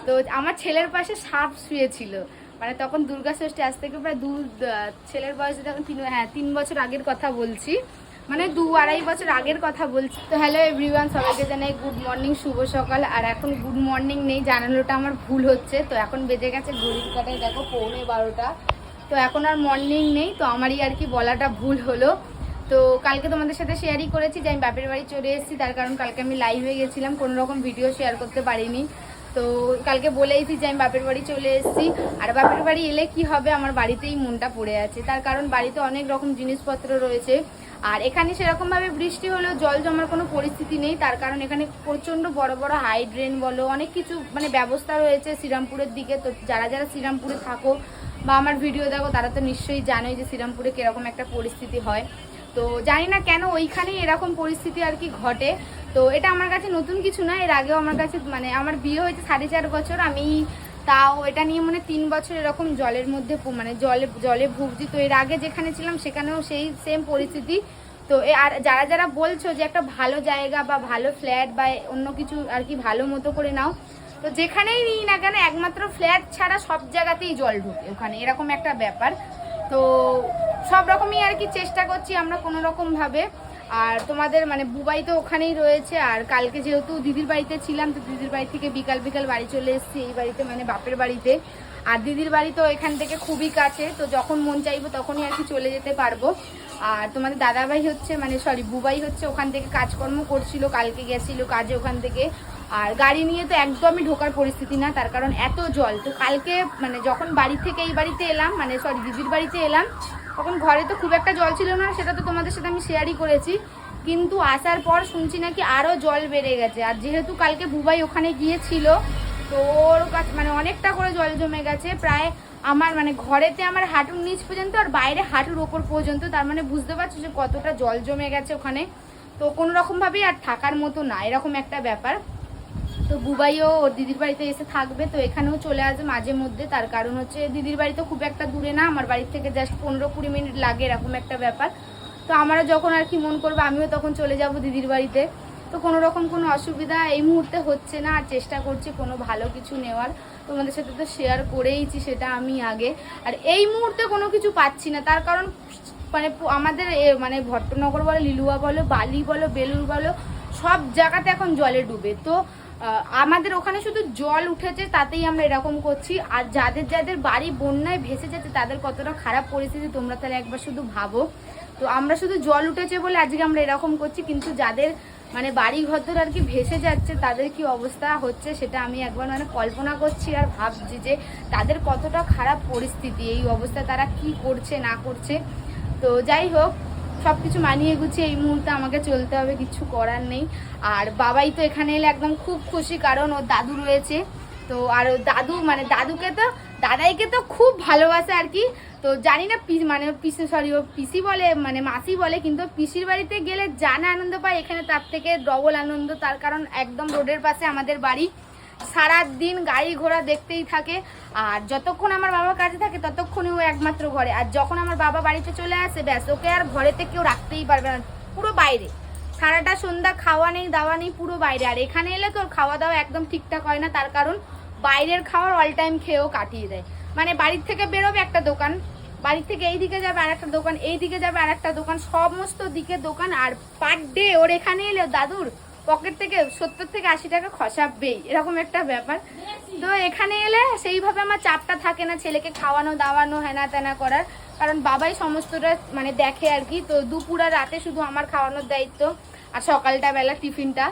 তো আমার ছেলের পাশে সাপ শুয়েছিল, মানে তখন দুর্গা ষষ্ঠী, আজ থেকে প্রায় ছেলের বয়সে তখন 3 বছর আগের কথা বলছি, মানে 2-2.5 বছর আগের কথা বলছি। তো হ্যালো এভরিওয়ান, সবাইকে জানাই গুড মর্নিং, শুভ সকাল। আর এখন গুড মর্নিং নেই, জানানোটা আমার ভুল হচ্ছে। তো এখন বেজে গেছে ঘড়ির কাঁটায় দেখো 11:15। তো এখন আর মর্নিং নেই, তো আমারই আর কি বলাটা ভুল হলো। তো কালকে তোমাদের সাথে শেয়ারই করেছি যে আমি বাপের বাড়ি চলে এসেছি, তার কারণ কালকে আমি লাইভে গেছিলাম, কোনো রকম ভিডিও শেয়ার করতে পারিনি। তো কালকে বলেইছি যে আমি বাপের বাড়ি চলে এসেছি। আর বাপের বাড়ি এলে কি হবে, আমার বাড়িতেই মনটা পড়ে আছে, তার কারণ বাড়িতে অনেক রকম জিনিসপত্র রয়েছে। আর এখানে সেরকমভাবে বৃষ্টি হলেও জল জমার কোনো পরিস্থিতি নেই, তার কারণ এখানে প্রচণ্ড বড় বড় হাই ড্রেন বলো, অনেক কিছু মানে ব্যবস্থা রয়েছে শ্রীরামপুরের দিকে। তো যারা যারা শ্রীরামপুরে থাকো বা আমার ভিডিও দেখো, তারা তো নিশ্চয়ই জানোই যে শ্রীরামপুরে কীরকম একটা পরিস্থিতি হয়। তো জানি না কেন ওইখানেই এরকম পরিস্থিতি আর কি ঘটে। তো এটা আমার কাছে নতুন কিছু না, এর আগেও আমার কাছে মানে আমার বিয়ে হয়েছে 4.5 বছর, আমি তাও এটা নিয়ে মানে 3 বছর এরকম জলের মধ্যে মানে জলে ভুগছি। তো এর আগে যেখানে ছিলাম সেখানেও সেই সেম পরিস্থিতি। তো আর যারা যারা বলছো যে একটা ভালো জায়গা বা ভালো ফ্ল্যাট বা অন্য কিছু আর কি ভালো মতো করে নাও, তো যেখানেই নিই না কেন একমাত্র ফ্ল্যাট ছাড়া সব জায়গাতেই জল ঢুকে ওখানে, এরকম একটা ব্যাপার। তো সব রকমই আর কি চেষ্টা করছি আমরা কোনো রকমভাবে। আর তোমাদের মানে বুবাই তো ওখানেই রয়েছে। আর কালকে যেহেতু দিদির বাড়িতে ছিলাম, তো দিদির বাড়ি থেকে বিকাল বিকাল বাড়ি চলে এসেছি এই বাড়িতে, মানে বাপের বাড়িতে। আর দিদির বাড়ি তো এখান থেকে খুবই কাছে, তো যখন মন চাইবো তখনই আর কি চলে যেতে পারবো। আর তোমাদের দাদাভাই হচ্ছে মানে বুবাই হচ্ছে ওখান থেকে কাজকর্ম করছিল, কালকে গেছিল কাজে ওখান থেকে। আর গাড়ি নিয়ে তো একদমই ঢোকার পরিস্থিতি না, তার কারণ এত জল। তো কালকে মানে যখন বাড়ি থেকে এই বাড়িতে এলাম, মানে দিদির বাড়িতে এলাম, তখন ঘরে তো খুব একটা জল ছিল না, সেটা তো তোমাদের সাথে আমি শেয়ারই করেছি। কিন্তু আসার পর শুনছি নাকি আরও জল বেড়ে গেছে। আর যেহেতু কালকে বুবাই ওখানে গিয়েছিল, তো ওর কাছে মানে অনেকটা করে জল জমে গেছে, প্রায় আমার মানে ঘরেতে আমার হাঁটুর নিচ পর্যন্ত আর বাইরে হাঁটুর ওপর পর্যন্ত। তার মানে বুঝতে পারছো যে কতটা জল জমে গেছে ওখানে। তো কোনো রকমভাবেই আর থাকার মতো না, এরকম একটা ব্যাপার। তো বুবাইও ওর দিদির বাড়িতে এসে থাকবে, তো এখানেও চলে আসবে মাঝে মধ্যে। তার কারণ হচ্ছে দিদির বাড়ি তো খুব একটা দূরে না, আমার বাড়ির থেকে জাস্ট 15-20 মিনিট লাগে, এরকম একটা ব্যাপার। তো আমারও যখন আর কি মন করবে আমিও তখন চলে যাব দিদির বাড়িতে। তো কোনো রকম কোনো অসুবিধা এই মুহূর্তে হচ্ছে না, আর চেষ্টা করছি কোনো ভালো কিছু নেওয়ার। তোমাদের সাথে তো শেয়ার করেইছি সেটা আমি আগে। আর এই মুহূর্তে কোনো কিছু পাচ্ছি না, তার কারণ মানে আমাদের মানে ভট্টনগর বলো, লিলুয়া বলো, বালি বলো, বেলুর বলো, সব জায়গাতে এখন জলে ডুবে। তো আমাদের ওখানে শুধু জল উঠেছে তাতেই আমরা এরকম করছি। আর যাদের যাদের বাড়ি বন্যায় ভেসে যাচ্ছে তাদের কতটা খারাপ পরিস্থিতি তোমরা তাহলে একবার শুধু ভাবো। তো আমরা শুধু জল উঠেছে বলে আজকে আমরা এরকম করছি, কিন্তু যাদের মানে বাড়ি ঘর আর কি ভেসে যাচ্ছে তাদের কি অবস্থা হচ্ছে সেটা আমি একবার মানে কল্পনা করছি আর ভাবছি যে তাদের কতটা খারাপ পরিস্থিতি, এই অবস্থায় তারা কি করছে না করছে। তো যাই হোক, সব কিছু মানিয়ে গুছিয়ে এই মুহূর্তে আমাকে চলতে হবে, কিছু করার নেই। আর বাবাই তো এখানে এলে একদম খুব খুশি, কারণ ওর দাদু রয়েছে। তো আর ওর দাদু মানে দাদাইকে তো খুব ভালোবাসে আর কি। তো জানি না মানে ও পিসি বলে মানে মাসি বলে, কিন্তু পিসির বাড়িতে গেলে যা না আনন্দ পায় এখানে তার থেকে ডবল আনন্দ। তার কারণ একদম রোডের পাশে আমাদের বাড়ি, সারাদিন গাড়ি ঘোড়া দেখতেই থাকে। আর যতক্ষণ আমার বাবা কাজে থাকে ততক্ষণই ও একমাত্র ঘরে, আর যখন আমার বাবা বাড়িতে চলে আসে ব্যাস ওকে আর ঘরেতে কেউ রাখতেই পারবে না, পুরো বাইরে। সারাটা সন্ধ্যা খাওয়া নেই দাওয়া নেই, পুরো বাইরে। আর এখানে এলে তোর খাওয়া দাওয়া একদম ঠিকঠাক হয় না, তার কারণ বাইরের খাওয়ার অল টাইম খেয়েও কাটিয়ে দেয়। মানে বাড়ির থেকে বেরোবে একটা দোকান, বাড়ির থেকে এই দিকে যাবে আর একটা দোকান, এই দিকে যাবে আর একটা দোকান, সমস্ত দিকে দোকান। আর পার ডে ওর এখানে এলে দাদুর পকেট থেকে 70 থেকে 80 টাকা খসাবেই, এরকম একটা ব্যাপার। তো এখানে এলে সেইভাবে আমার চাপটা থাকে না ছেলেকে খাওয়ানো দাওয়ানো হেনা তেনা করার, কারণ বাবাই সমস্তটা মানে দেখে আর কি। তো দুপুর আর রাতে শুধু আমার খাওয়ানোর দায়িত্ব, আর সকালটা বেলা টিফিনটা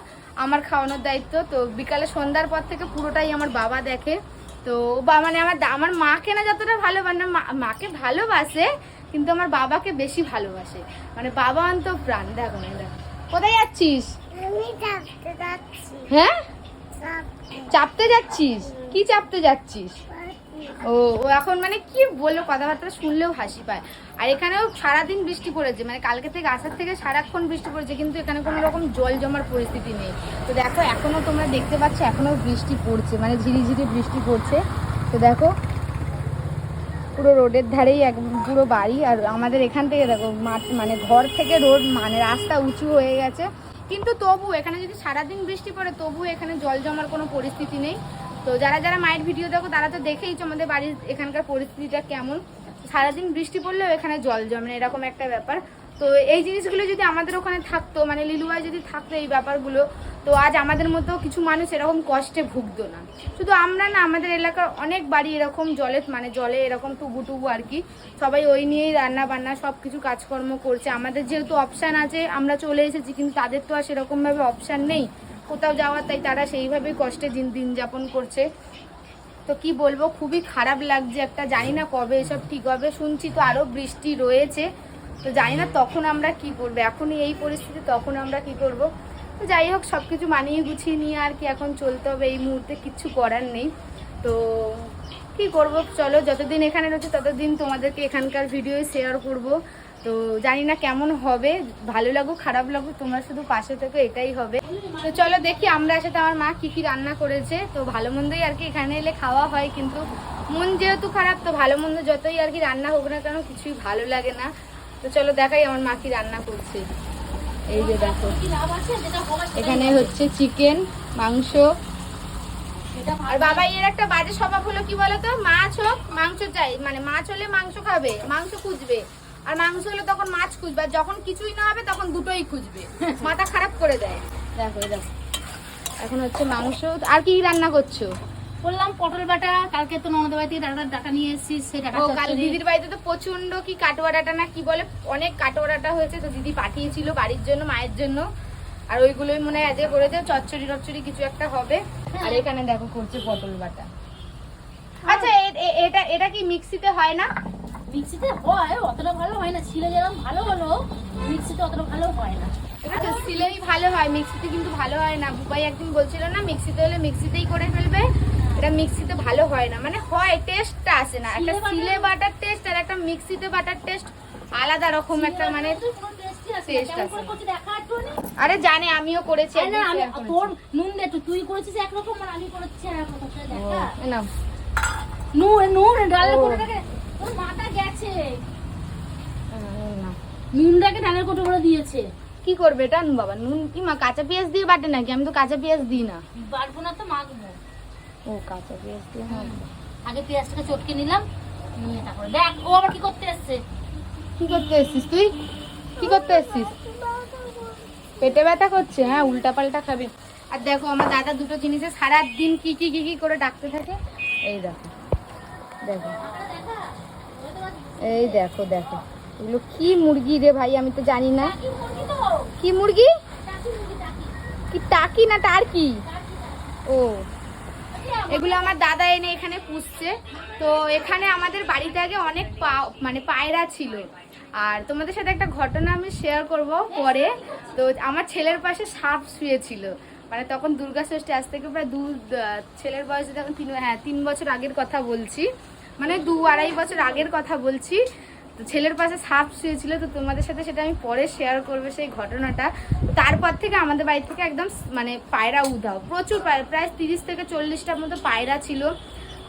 আমার খাওয়ানোর দায়িত্ব। তো বিকালে সন্ধ্যার পর থেকে পুরোটাই আমার বাবা দেখে। তো মানে আমার মাকে না যতটা ভালোবাসে, মাকে ভালোবাসে কিন্তু আমার বাবাকে বেশি ভালোবাসে, মানে বাবা অন্ত প্রাণ। দেখো না, দেখো কোথায় যাচ্ছিস? হ্যাঁ, চাপতে যাচ্ছিস? কি চাপতে যাচ্ছিস? ও এখন মানে কি বললো, কথাবার্তা শুনলেও হাসি পায়। আর এখানেও সারাদিন বৃষ্টি পড়েছে, মানে কালকে থেকে আসার থেকে সারাক্ষণ বৃষ্টি পড়েছে, কিন্তু এখানে কোনো রকম জল জমার পরিস্থিতি নেই। তো দেখো এখনো তোমরা দেখতে পাচ্ছ এখনো বৃষ্টি পড়ছে, মানে ঝিরিঝিরি বৃষ্টি পড়ছে। তো দেখো পুরো রোডের ধারেই পুরো বাড়ি। আর আমাদের এখান থেকে দেখো মাঠ, মানে ঘর থেকে রোড মানে রাস্তা উঁচু হয়ে গেছে, কিন্তু তবু এখানে যদি সারাদিন বৃষ্টি পড়ে তবু এখানে জল জমার কোনো পরিস্থিতি নেই। তো যারা যারা মায়ের ভিডিও দেখো তারা তো দেখেইছো আমাদের বাড়ির এখানকার পরিস্থিতিটা কেমন। সারাদিন বৃষ্টি পড়লেও এখানে জল জমে, এরকম একটা ব্যাপার। তো এই জিনিসগুলো যদি আমাদের ওখানে থাকতো, মানে লিলুয়ায় যদি থাকতো এই ব্যাপারগুলো, তো আজ আমাদের মতো কিছু মানুষ এরকম কষ্টে ভুগতো না। শুধু আমরা না, আমাদের এলাকার অনেক বাড়ি এরকম জলে এরকম টুবু আর কি, সবাই ওই নিয়েই রান্না বান্না সব কিছু কাজকর্ম করছে। আমাদের যেহেতু অপশান আছে আমরা চলে এসেছি, কিন্তু তাদের তো আর সেরকমভাবে অপশান নেই কোথাও যাওয়ার, তাই তারা সেইভাবেই কষ্টে দিন যাপন করছে। তো কি বলবো, খুবই খারাপ লাগছে একটা। জানি না কবে এসব ঠিক হবে, শুনছি তো আরও বৃষ্টি রয়েছে, তো জানি না তখন আমরা কি করবো। এখনই এই পরিস্থিতি, তখন আমরা কি করব। তো যাই হোক, সব কিছু মানিয়ে গুছিয়ে নিয়ে আর কি এখন চলতে হবে, এই মুহূর্তে কিচ্ছু করার নেই। তো কি করব, চলো যতদিন এখানে রয়েছে ততদিন তোমাদেরকে এখানকার ভিডিও শেয়ার করব। তো জানি না কেমন হবে, ভালো লাগুক খারাপ লাগুক, তোমরা শুধু পাশে থেকে, এটাই হবে। তো চলো দেখি আমরা সাথে আমার মা কি রান্না করেছে। তো ভালো মন্দই আর কি এখানে এলে খাওয়া হয়, কিন্তু মন যেহেতু খারাপ, তো ভালো মন্দ যতই আর কি রান্না হোক না কেন কিছুই ভালো লাগে না। তো চলো দেখাই আমার মা কি রান্না করছে। এই যে দেখো, এখানে হচ্ছে চিকেন, মাংস। আর বাবা এর একটা বাজে স্বভাব হলো কি বলতো, মাছ হোক মাংস চাই, মানে মাছ হলে মাংস খাবে, মাংস খুঁজবে, আর মাংস হলে তখন মাছ খুঁজবে, আর যখন কিছুই না হবে তখন দুটোই খুঁজবে, মাথা খারাপ করে দেয়। দেখো দেখো, এখন হচ্ছে মাংস। আর কি রান্না করছো? বললাম পটল বাটা, কালকে তো ননদের বাড়ি থেকে ডাটা নিয়ে এসেছি, সেই ডাটা। ও কাল দিদির বাড়িতে তো প্রচন্ড কি কাটোয়া ডাটা না কি বলে, অনেক কাটোয়া ডাটা হয়েছে, তো দিদি পাঠিয়েছিল বাড়ির জন্য, মায়ের জন্য। আর ওইগুলোই মনে হয় আজকে করেছে, চচ্চড়ি কিছু একটা হবে। আর এখানে দেখো করছে পটল বাটা। আচ্ছা এটা কি মিক্সিতে হয় না? মিক্সিতে হয়, অতটা ভালো হয় না। ছিলে যেরকম ভালো হলো, মিক্সিতে অতটা ভালো হয় না। আচ্ছা সিলেই ভালো হয়, মিক্সিতে কিন্তু ভালো হয় না। বুবাই একদিন বলছিল না মিক্সিতে হলে মিক্সিতেই করে ফেলবে, এটা মিক্সিতে ভালো হয় না, মানে হয় টেস্টটা আসে না। একটা সিলে বাটার টেস্ট আর একটা মিক্সিতে বাটার টেস্ট আলাদা রকম একটা, মানে টেস্ট আছে। আরে জানে, আমিও করেছি। তোর নুন দে, তুই করেছিস একরকম আর আমি করেছি একরকম। দেখা না নুন ডালের কোটোটাকে, তোর মাথা গেছে, নুনটাকে ডালের কোটো করে দিয়েছে। কি করবে এটা বাবা? নুন কি মা কাঁচা পেঁয়াজ দিয়ে বাটে নাকি? আমি তো কাঁচা পেঁয়াজ দিই না। বাটবো না তো, মাখবো। ও কাঁচা পেঁয়াজ দিয়ে মাখবো। আগে পেঁয়াজটাকে চটকে নিলাম, নিয়ে তারপরে দেখ ও আবার কি করতে এসছে। কি করতে এসছিস তুই? কি করতে এসছিস? পেটে ব্যথা করছে? হ্যাঁ, উল্টা পাল্টা খাবি। আর দেখো আমার দাদা দুটো জিনিসে সারাদিন কি করে ডাকতে থাকে। এই দেখো দেখো, এই দেখো দেখো, এগুলো কি মুরগি রে ভাই? আমি তো জানি না কি মুরগি, কি টাকি না টার্কি? ও, এগুলো আমার দাদা এনে এখানে পুষছে। তো এখানে আমাদের বাড়িতে আগে অনেক মানে পায়রা ছিল। আর তোমাদের সাথে একটা ঘটনা আমি শেয়ার করব পরে। তো আমার ছেলের পাশে সাপ শুয়েছিল, মানে তখন দুর্গা ষষ্ঠী, আজ থেকে প্রায় ছেলের বয়সে তখন 3 বছর আগের কথা বলছি, মানে 2-2.5 বছর আগের কথা বলছি। তো ছেলের পাশে সাপ শুয়েছিল, তো তোমাদের সাথে সেটা আমি পরে শেয়ার করবো সেই ঘটনাটা। তারপর থেকে আমাদের বাড়ি থেকে একদম মানে পায়রা উধাও, প্রচুর পায়রা, প্রায় 30 থেকে 40টার মতো পায়রা ছিল।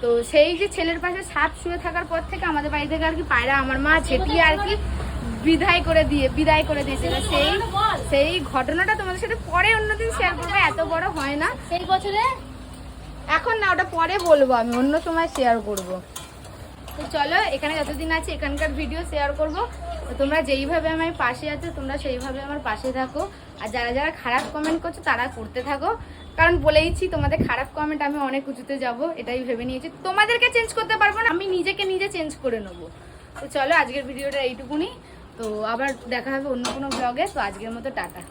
তো সেই যে ছেলের পাশে সাপ শুয়ে থাকার পর থেকে আমাদের বাড়ি থেকে আর কি পায়রা আমার মা ছেটিয়ে আর কি বিদায় করে দিয়েছিল। সেই ঘটনাটা তোমাদের সাথে পরে অন্যদিন শেয়ার করবো, এত বড় হয় না সেই বছরে, এখন না, ওটা পরে বলবো, আমি অন্য সময় শেয়ার করব। তো চলো, এখানে যতদিন আছে এখানকার ভিডিও শেয়ার করব। তো তোমরা যেইভাবে আমার পাশে আছো তোমরা সেইভাবে আমার পাশে থাকো। আর যারা যারা খারাপ কমেন্ট করছো তারা করতে থাকো, কারণ বলেইছি তোমাদের খারাপ কমেন্ট আমি অনেক উঁচুতে যাব, এটাই ভেবে নিয়েছি। তোমাদেরকে চেঞ্জ করতে পারবো না, আমি নিজেকে নিজে চেঞ্জ করে নেবো। তো চলো আজকের ভিডিওটা এইটুকুনি। তো আবার দেখা হবে অন্য কোনো ব্লগে। তো আজকের মতো টাটা।